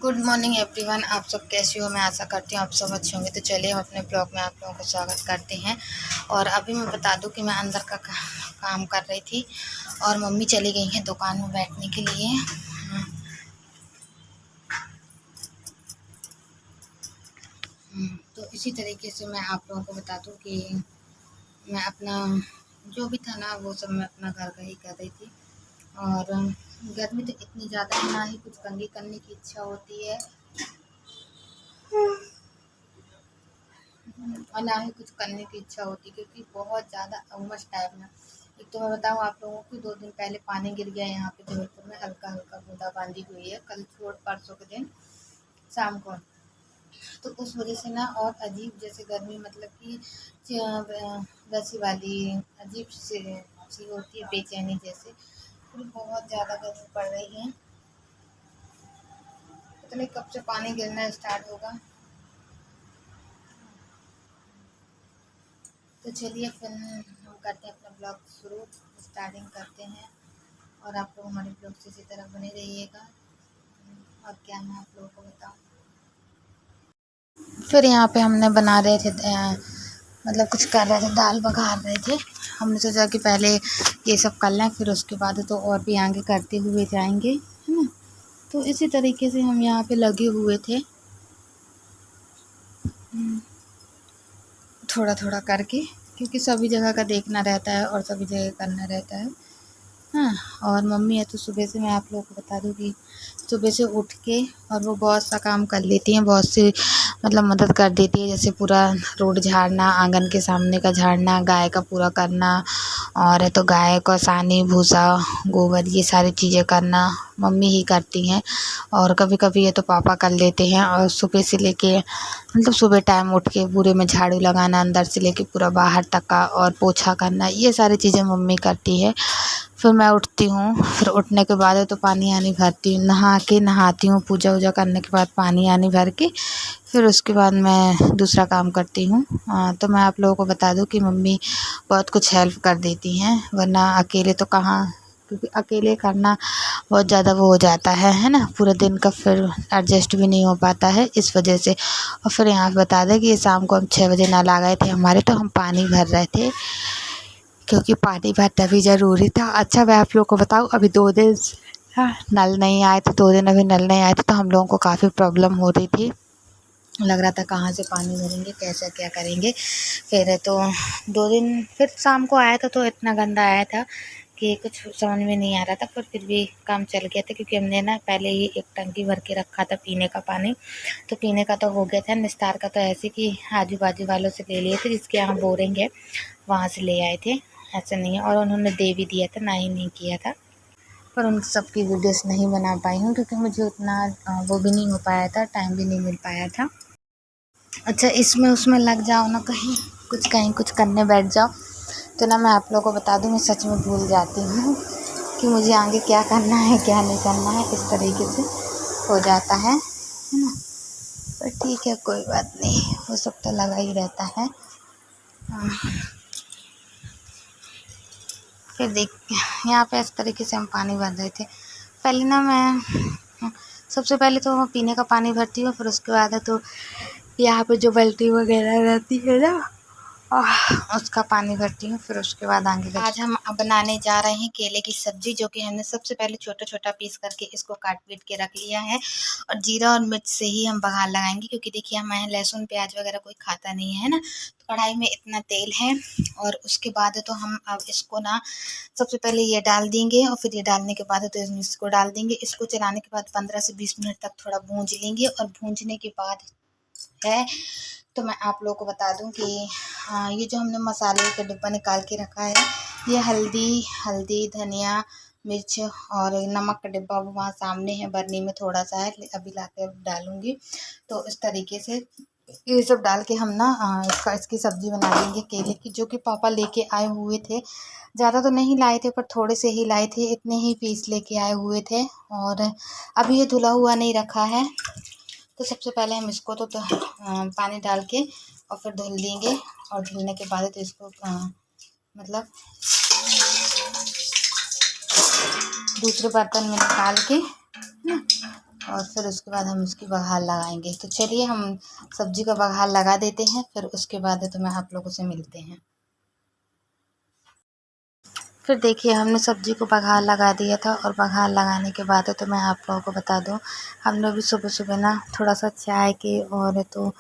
Good morning everyone. आप सब कैसे हो? मैं आशा करती हूँ आप सब अच्छे होंगे। तो चलिए हम अपने ब्लॉग में आप लोगों को स्वागत करते हैं। और अभी मैं बता दूं कि मैं अंदर का काम कर रही थी और मम्मी चली गई हैं दुकान में बैठने के लिए। तो इसी तरीके से मैं आप लोगों को बता दूं कि मैं अपना जो भी था ना वो सब मैं अपना घर का ही कर रही थी। और गर्मी तो इतनी ज़्यादा है, ना ही कुछ कंघी करने की इच्छा होती है और ना ही कुछ करने की इच्छा होती, क्योंकि बहुत ज़्यादा उमस टाइप में। एक तो मैं बताऊँ आप लोगों को, 2 दिन पहले पानी गिर गया यहाँ पे जबलपुर में, हल्का हल्का बूंदाबांदी हुई है कल छोड़ परसों के दिन शाम को। तो उस वजह से ना और अजीब जैसे गर्मी, मतलब कि वैसी वाली अजीब सी होती है, बेचैनी जैसे। फिर बहुत ज़्यादा गर्मी पड़ रही है, पता नहीं कब से पानी गिरना स्टार्ट होगा। तो चलिए फिर हम करते हैं अपना ब्लॉग शुरू, स्टार्टिंग करते हैं। और आप लोग हमारे ब्लॉग से इसी तरह बने रहिएगा। और क्या मैं आप लोगों को बताऊँ, फिर यहाँ पे हमने बना रहे थे मतलब कुछ कर रहे थे, दाल बघार रहे थे। हमने सोचा कि पहले ये सब कर लें, फिर उसके बाद तो और भी आगे करते हुए जाएंगे, है ना। तो इसी तरीके से हम यहाँ पे लगे हुए थे, थोड़ा थोड़ा करके, क्योंकि सभी जगह का देखना रहता है और सभी जगह करना रहता है। हाँ, और मम्मी है तो सुबह से मैं आप लोगों को बता दूँ कि सुबह से उठ के और वो बहुत सा काम कर लेती हैं, बहुत सी मतलब मदद कर देती है। जैसे पूरा रोड झाड़ना, आंगन के सामने का झाड़ना, गाय का पूरा करना, और है तो गाय को सानी भूसा गोबर ये सारी चीज़ें करना मम्मी ही करती हैं। और कभी कभी ये तो पापा कर लेते हैं। और सुबह से लेके मतलब सुबह टाइम उठ के पूरे में झाड़ू लगाना, अंदर से लेके पूरा बाहर तक का, और पोछा करना, ये सारी चीज़ें मम्मी करती है। फिर मैं उठती हूँ, फिर उठने के बाद तो पानी आनी भरती हूँ, नहाती हूँ, पूजा वूजा करने के बाद पानी आनी भर के फिर उसके बाद मैं दूसरा काम करती हूँ। तो मैं आप लोगों को बता दूँ कि मम्मी बहुत कुछ हेल्प कर देती हैं, वरना अकेले तो कहाँ, क्योंकि अकेले करना बहुत ज़्यादा वो हो जाता है ना, पूरे दिन का फिर एडजस्ट भी नहीं हो पाता है इस वजह से। और फिर यहाँ पे बता दें कि ये शाम को हम 6 बजे नल आ गए थे हमारे, तो हम पानी भर रहे थे, क्योंकि पानी भरना भी ज़रूरी था। अच्छा मैं आप लोग को बताऊँ, अभी 2 दिन नल नहीं आए थे, 2 दिन अभी नल नहीं आए थे, तो हम लोगों को काफ़ी प्रॉब्लम हो रही थी। लग रहा था कहाँ से पानी भरेंगे, कैसे क्या करेंगे। फिर तो 2 दिन फिर शाम को आया था, तो इतना गंदा आया था कि कुछ समझ में नहीं आ रहा था, पर फिर भी काम चल गया था, क्योंकि हमने ना पहले ही एक टंकी भर के रखा था पीने का पानी। तो पीने का तो हो गया था, निस्तार का तो ऐसे कि आजू बाजू वालों से ले लिए थे, जिसके यहाँ बोरिंग है वहाँ से ले आए थे। ऐसा नहीं है, और उन्होंने दे भी दिया था, ना ही नहीं किया था। पर उन सब की वीडियोस नहीं बना पाई हूँ, क्योंकि मुझे उतना वो भी नहीं हो पाया था, टाइम भी नहीं मिल पाया था। अच्छा, इसमें उसमें लग जाओ ना, कहीं कुछ करने बैठ जाओ तो ना मैं आप लोगों को बता दूं, मैं सच में भूल जाती हूँ कि मुझे आगे क्या करना है क्या नहीं करना है, इस तरीके से हो जाता है ना। पर ठीक है, कोई बात नहीं, वो सब तो लगा ही रहता है। फिर देख, यहाँ पे इस तरीके से हम पानी भर रहे थे। पहले ना मैं सबसे पहले तो मैं पीने का पानी भरती हूँ, फिर उसके बाद है तो यहाँ पे जो बाल्टी वगैरह रहती है ना, उसका पानी भरती हूँ। फिर उसके बाद आगे आज हम बनाने जा रहे हैं केले की सब्ज़ी, जो कि हमने सबसे पहले छोटा छोटा पीस करके इसको काट पीट के रख लिया है। और जीरा और मिर्च से ही हम बघार लगाएंगे, क्योंकि देखिए हमारे लहसुन प्याज वगैरह कोई खाता नहीं है ना। तो कढ़ाई में इतना तेल है, और उसके बाद तो हम अब इसको ना सबसे पहले ये डाल देंगे, और फिर ये डालने के बाद तो इसको डाल देंगे। इसको चलाने के बाद 15 से 20 मिनट तक थोड़ा भूंज लेंगे, और भूंजने के बाद है तो मैं आप लोगों को बता दूं कि ये जो हमने मसाले का डिब्बा निकाल के रखा है, ये हल्दी धनिया मिर्च और नमक का डिब्बा वो वहाँ सामने है, बर्नी में थोड़ा सा है, अभी ला के डालूंगी। तो इस तरीके से ये सब डाल के हम ना इसकी सब्ज़ी बना लेंगे केले की, जो कि पापा लेके आए हुए थे। ज़्यादा तो नहीं लाए थे, पर थोड़े से ही लाए थे, इतने ही पीस लेके आए हुए थे। और अभी ये धुला हुआ नहीं रखा है, तो सबसे पहले हम इसको तो पानी डाल के और फिर धुल देंगे। और धुलने के बाद तो इसको मतलब दूसरे बर्तन में निकाल के और फिर उसके बाद हम उसकी बघार लगाएंगे। तो चलिए हम सब्जी का बघार लगा देते हैं, फिर उसके बाद तो मैं आप लोगों से मिलते हैं। फिर देखिए हमने सब्जी को बघार लगा दिया था, और बघार लगाने के बाद तो मैं आप लोगों को बता दूं, हमने भी सुबह सुबह ना थोड़ा सा चाय के और तो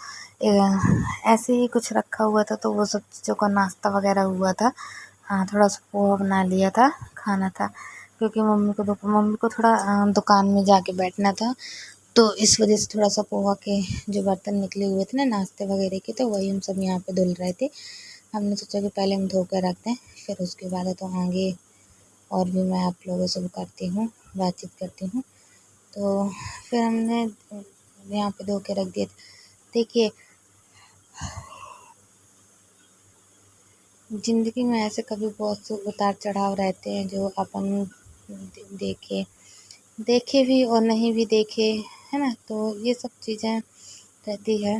ऐसे ही कुछ रखा हुआ था, तो वो सब चीज़ों का नाश्ता वगैरह हुआ था। हाँ, थोड़ा सा पोहा बना लिया था, खाना था, क्योंकि मम्मी को थोड़ा दुकान में जाके बैठना था, तो इस वजह से थोड़ा सा पोहा के जो बर्तन निकले हुए थे ना नाश्ते वगैरह के, तो वही हम सब यहाँ पे धुल रहे थे। हमने सोचा कि पहले हम धो कर रख दें, फिर उसके बाद तो आगे और भी मैं आप लोगों से करती हूँ, बातचीत करती हूँ। तो फिर हमने यहाँ पे धो के रख दिए। देखिए ज़िंदगी में ऐसे कभी बहुत से उतार चढ़ाव रहते हैं, जो अपन देखे देखे भी और नहीं भी देखे, है ना। तो ये सब चीज़ें रहती है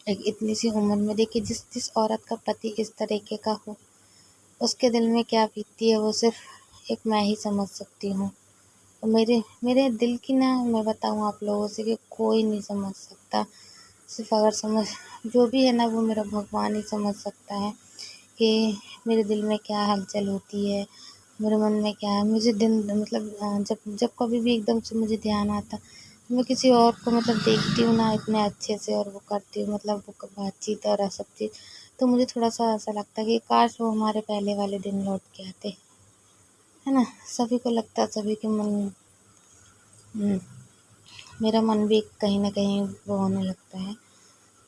एक इतनी सी उम्र में। देखिए जिस जिस औरत का पति इस तरीके का हो, उसके दिल में क्या बीतती है वो सिर्फ एक मैं ही समझ सकती हूँ। और मेरे मेरे दिल की ना मैं बताऊँ आप लोगों से कि कोई नहीं समझ सकता। सिर्फ अगर समझ जो भी है ना, वो मेरा भगवान ही समझ सकता है कि मेरे दिल में क्या हलचल होती है, मेरे मन में क्या है। मुझे दिन मतलब जब जब कभी भी एकदम से मुझे ध्यान आता, मैं किसी और को मतलब देखती हूँ ना इतने अच्छे से, और वो करती हूँ मतलब वो बातचीत और सब चीज़, तो मुझे थोड़ा-सा ऐसा लगता है कि काश वो हमारे पहले वाले दिन लौट के आते, है ना? सभी को लगता है, सभी के मन हुँ, मेरा मन भी कहीं न कहीं वो होने लगता है,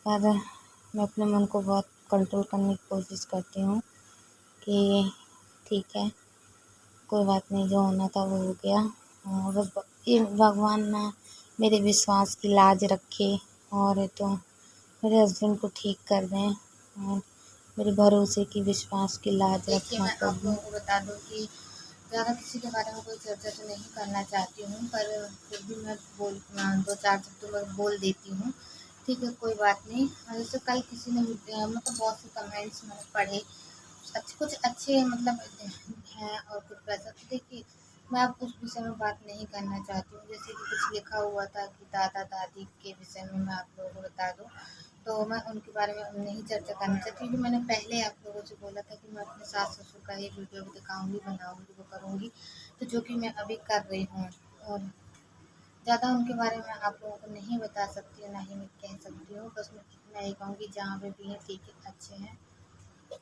पर मैं अपने मन को बहुत कंट्रोल करने की कोशिश करती हूँ कि ठीक है, कोई बात नहीं, जो होना था वो हो गया। और बस ये भगवान ना मेरे विश्वास की लाज रखे, और तो मेरे हस्बैंड को ठीक कर दें, और मेरे भरोसे की विश्वास की लाज रखें। मैं आप लोगों को बता दूँ कि ज़्यादा किसी के बारे में कोई चर्चा तो नहीं करना चाहती हूँ, पर फिर भी मैं दो चार शब्दों में बोल देती हूँ। ठीक है, कोई बात नहीं। जैसे कल किसी ने मतलब बहुत से कमेंट्स मैंने पढ़े, कुछ अच्छे मतलब हैं, और कुछ वैसा। तो देखिए मैं अब उस विषय में बात नहीं करना चाहती हूँ। जैसे कि कुछ लिखा हुआ था कि दादा दादी के विषय में मैं आप लोगों को बता दूँ, तो मैं उनके बारे में नहीं चर्चा करना चाहती, क्योंकि मैंने पहले आप लोगों से बोला था कि मैं अपने सास ससुर का ही वीडियो दिखाऊंगी, बनाऊंगी, वो करूंगी, तो जो कि मैं अभी कर रही हूँ। और ज़्यादा उनके बारे में आप लोगों को नहीं बता सकती हूँ, ना ही मैं कह सकती हूँ। बस मैं इतना ही कहूँगी, जहाँ पे भी हैं ठीक है, अच्छे हैं,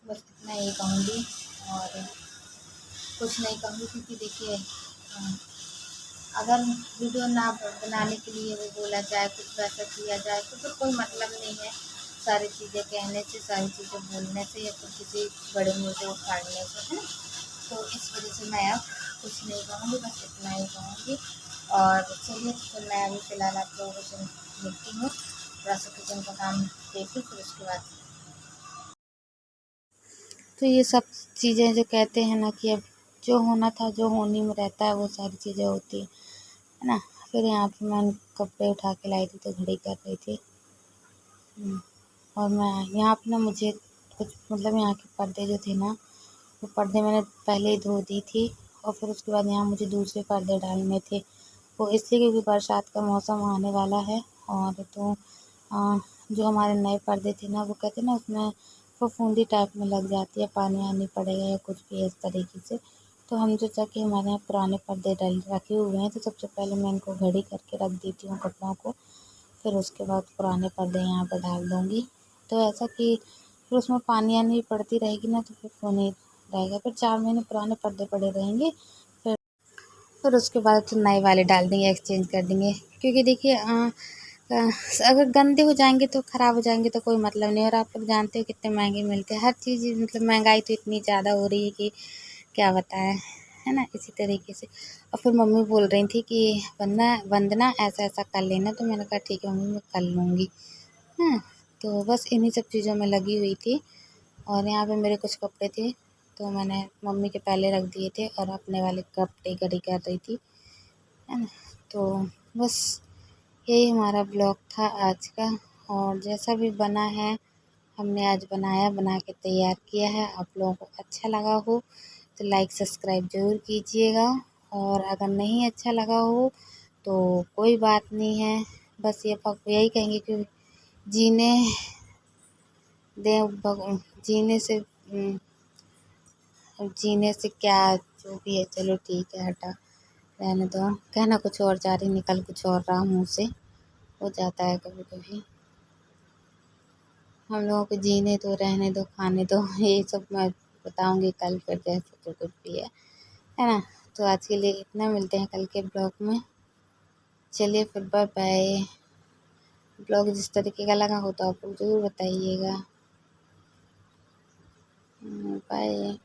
बस इतना ही कहूँगी, और कुछ नहीं कहूँगी। क्योंकि देखिए अगर वीडियो ना बनाने के लिए वो बोला जाए, कुछ वैसा किया जाए, तो फिर कोई मतलब नहीं है सारी चीज़ें कहने से, सारी चीज़ें बोलने से, या फिर किसी बड़े मुद्दे उखाड़ने से, है ना। तो इस वजह से मैं अब कुछ नहीं कहूँगी, बस इतना ही कहूँगी। और चलिए फिर मैं अभी फ़िलहाल आप लोगों से मिलती हूँ, थोड़ा सा किचन का काम देखूँ, फिर उसके बाद। तो ये सब चीज़ें जो कहते हैं ना कि अब जो होना था, जो होनी में रहता है, वो सारी चीज़ें होती है ना। फिर यहाँ पे मैं कपड़े उठा के लाई थी, तो घड़ी कर रही थी। और मैं यहाँ पे ना मुझे कुछ मतलब यहाँ के पर्दे जो थे ना, वो पर्दे मैंने पहले ही धो दी थी, और फिर उसके बाद यहाँ मुझे दूसरे पर्दे डालने थे। वो इसलिए क्योंकि बरसात का मौसम आने वाला है, और तो जो हमारे नए पर्दे थे ना, वो कहते हैं ना उसमें फफूंदी टाइप में लग जाती है, पानी आनी पड़ेगा या कुछ भी इस तरीके से। तो हम सोचा कि हमारे यहाँ पुराने पर्दे डल रखे हुए हैं, तो सबसे पहले मैं इनको घड़ी करके रख देती हूँ कपड़ों को, फिर उसके बाद पुराने पर्दे यहाँ पर डाल दूँगी। तो ऐसा कि फिर उसमें पानी आनी पड़ती रहेगी ना, तो फिर वो नहीं रहेगा, फिर 4 महीने पुराने पर्दे पड़े रहेंगे। फिर उसके बाद तो नए वाले डाल देंगे, एक्सचेंज कर देंगे। क्योंकि देखिए अ, अगर गंदे हो जाएंगे तो ख़राब हो जाएंगे तो कोई मतलब नहीं। और आप लोग जानते हो कितने महंगे मिलते हैं हर चीज़, मतलब महंगाई तो इतनी ज़्यादा हो रही है कि क्या बताएं, है ना। इसी तरीके से और फिर मम्मी बोल रही थी कि वंदना वंदना ऐसा ऐसा कर लेना, तो मैंने कहा ठीक है मम्मी, मैं कर लूँगी। हाँ, तो बस इन्हीं सब चीज़ों में लगी हुई थी। और यहाँ पे मेरे कुछ कपड़े थे, तो मैंने मम्मी के पहले रख दिए थे, और अपने वाले कपड़े घड़ी कर रही थी, है ना। तो बस यही हमारा ब्लॉग था आज का। और जैसा भी बना है, हमने आज बनाया, बना के तैयार किया है। आप लोगों को अच्छा लगा हो तो लाइक सब्सक्राइब ज़रूर कीजिएगा, और अगर नहीं अच्छा लगा हो तो कोई बात नहीं है, बस ये यही कहेंगे कि जीने दें जीने से जीने से क्या, जो भी है चलो ठीक है हटा, रहने दो। कहना कुछ और जा रही, निकल कुछ और रहा मुँह से, हो जाता है कभी कभी। हम लोगों को जीने दो, रहने दो, खाने दो, ये सब मैं बताऊंगी कल फिर, जैसे जो कुछ भी है ना। तो आज के लिए इतना, मिलते हैं कल के ब्लॉग में। चलिए फिर, बाय बाय। ब्लॉग जिस तरीके का लगा हो तो आप लोग ज़रूर बताइएगा। बाय।